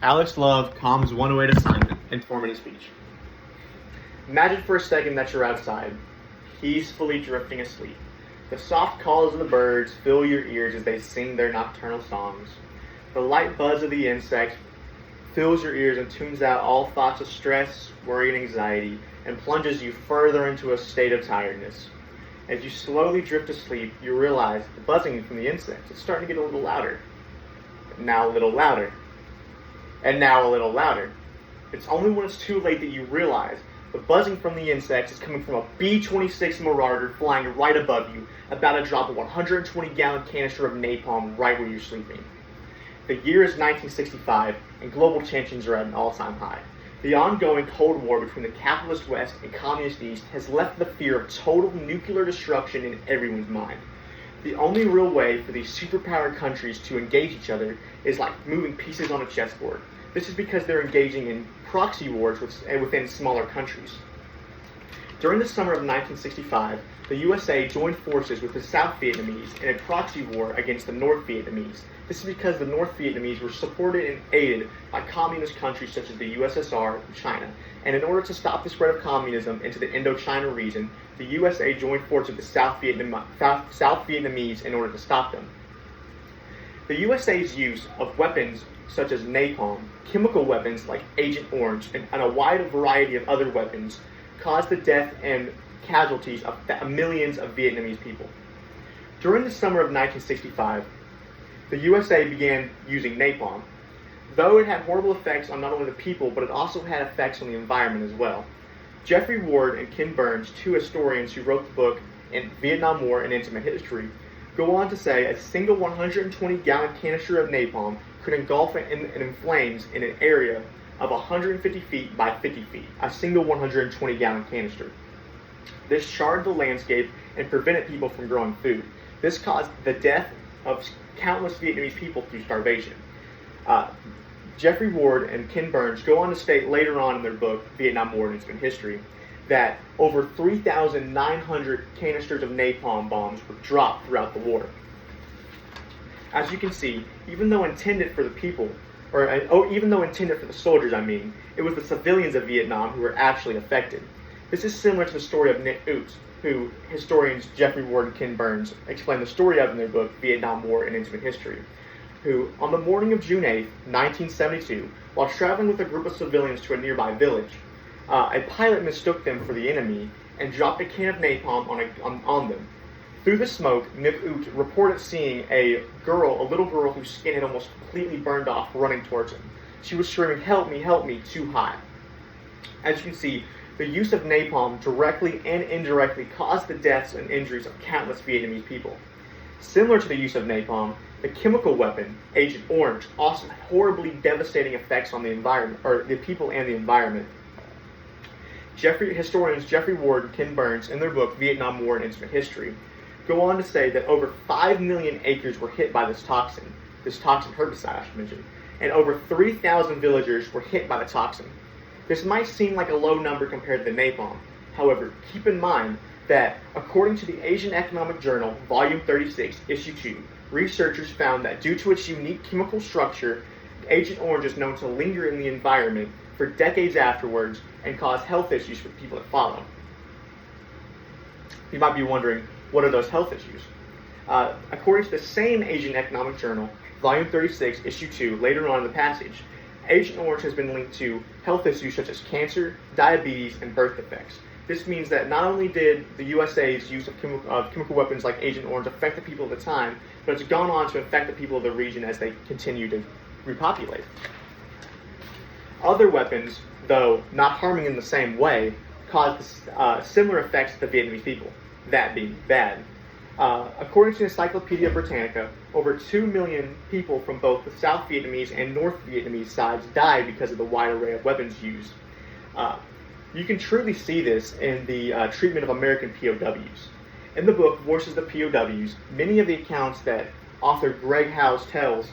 Alex Love calms 108 assignment, informative speech. Imagine for a second that you're outside, peacefully drifting asleep. The soft calls of the birds fill your ears as they sing their nocturnal songs. The light buzz of the insects fills your ears and tunes out all thoughts of stress, worry, and anxiety, and plunges you further into a state of tiredness. As you slowly drift asleep, you realize the buzzing from the insects is starting to get a little louder. Now a little louder. And now a little louder. It's only when it's too late that you realize the buzzing from the insects is coming from a B-26 Marauder flying right above you, about to drop a 120-gallon canister of napalm right where you're sleeping. The year is 1965, and global tensions are at an all-time high. The ongoing Cold War between the capitalist West and communist East has left the fear of total nuclear destruction in everyone's mind. The only real way for these superpowered countries to engage each other is like moving pieces on a chessboard. This is because they're engaging in proxy wars within smaller countries. During the summer of 1965, the USA joined forces with the South Vietnamese in a proxy war against the North Vietnamese. This is because the North Vietnamese were supported and aided by communist countries such as the USSR and China. And in order to stop the spread of communism into the Indochina region, the USA joined forces with the South Vietnamese in order to stop them. The USA's use of weapons such as napalm, chemical weapons like Agent Orange, and a wide variety of other weapons caused the death and casualties of millions of Vietnamese people. During the summer of 1965, the USA began using napalm, though it had horrible effects on not only the people, but it also had effects on the environment as well. Jeffrey Ward and Ken Burns, two historians who wrote the book in Vietnam War and Intimate History, go on to say a single 120-gallon canister of napalm could engulf it in flames in an area of 150 feet by 50 feet, a single 120-gallon canister. This charred the landscape and prevented people from growing food. This caused the death of countless Vietnamese people through starvation. Jeffrey Ward and Ken Burns go on to state later on in their book, Vietnam War and Intimate History, that over 3,900 canisters of napalm bombs were dropped throughout the war. As you can see, even though intended for the people, even though intended for the soldiers, it was the civilians of Vietnam who were actually affected. This is similar to the story of Nick Oots, who historians Jeffrey Ward and Ken Burns explain the story of in their book, Vietnam War and Intimate History, who, on the morning of June 8, 1972, while traveling with a group of civilians to a nearby village, a pilot mistook them for the enemy and dropped a can of napalm on them. Through the smoke, Nick Oot reported seeing a little girl whose skin had almost completely burned off, running towards him. She was screaming, help me, too high." As you can see, the use of napalm directly and indirectly caused the deaths and injuries of countless Vietnamese people. Similar to the use of napalm, the chemical weapon, Agent Orange, also had horribly devastating effects on the environment, or the people and the environment. Historians Jeffrey Ward and Ken Burns, in their book Vietnam War and Intimate History, go on to say that over 5 million acres were hit by this toxin herbicide I should mention, and over 3,000 villagers were hit by the toxin. This might seem like a low number compared to the napalm. However, keep in mind that according to the Asian Economic Journal, Volume 36, Issue 2, researchers found that due to its unique chemical structure, Agent Orange is known to linger in the environment for decades afterwards and cause health issues for the people that follow. You might be wondering, what are those health issues? According to the same Asian Economic Journal, Volume 36, Issue 2, later on in the passage, Agent Orange has been linked to health issues such as cancer, diabetes, and birth defects. This means that not only did the USA's use of chemical weapons like Agent Orange affect the people at the time, but it's gone on to affect the people of the region as they continue to repopulate. Other weapons, though not harming in the same way, caused similar effects to the Vietnamese people, that being bad. According to Encyclopedia Britannica, over 2 million people from both the South Vietnamese and North Vietnamese sides died because of the wide array of weapons used. You can truly see this in the treatment of American POWs. In the book, Voices of the POWs, many of the accounts that author Greg Howes tells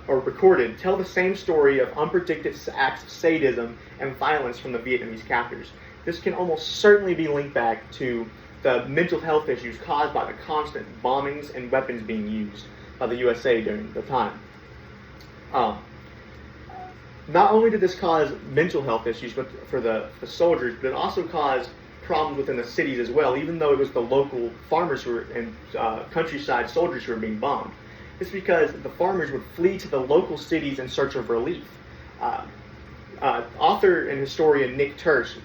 or recorded tell the same story of unpredicted acts of sadism and violence from the Vietnamese captors. This can almost certainly be linked back to the mental health issues caused by the constant bombings and weapons being used by the USA during the time. Not only did this cause mental health issues for the soldiers, but it also caused problems within the cities as well, even though it was the local farmers who were and countryside soldiers who were being bombed. It's because the farmers would flee to the local cities in search of relief. Author and historian Nick Turse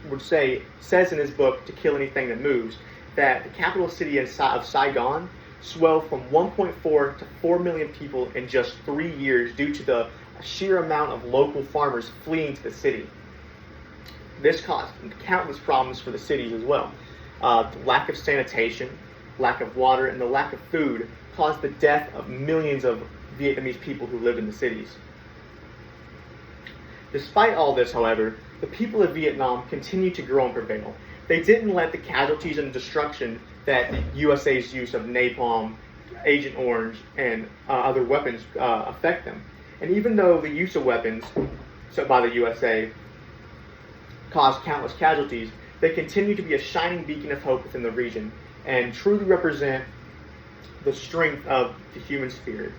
says in his book To Kill Anything That Moves that the capital city of Saigon swelled from 1.4 to 4 million people in just 3 years due to the sheer amount of local farmers fleeing to the city. This caused countless problems for the cities as well. The lack of sanitation, lack of water, and the lack of food caused the death of millions of Vietnamese people who lived in the cities. Despite all this, however, the people of Vietnam continued to grow and prevail. They didn't let the casualties and destruction that the USA's use of napalm, Agent Orange, and other weapons affect them. And even though the use of weapons by the USA caused countless casualties, they continue to be a shining beacon of hope within the region and truly represent the strength of the human spirit.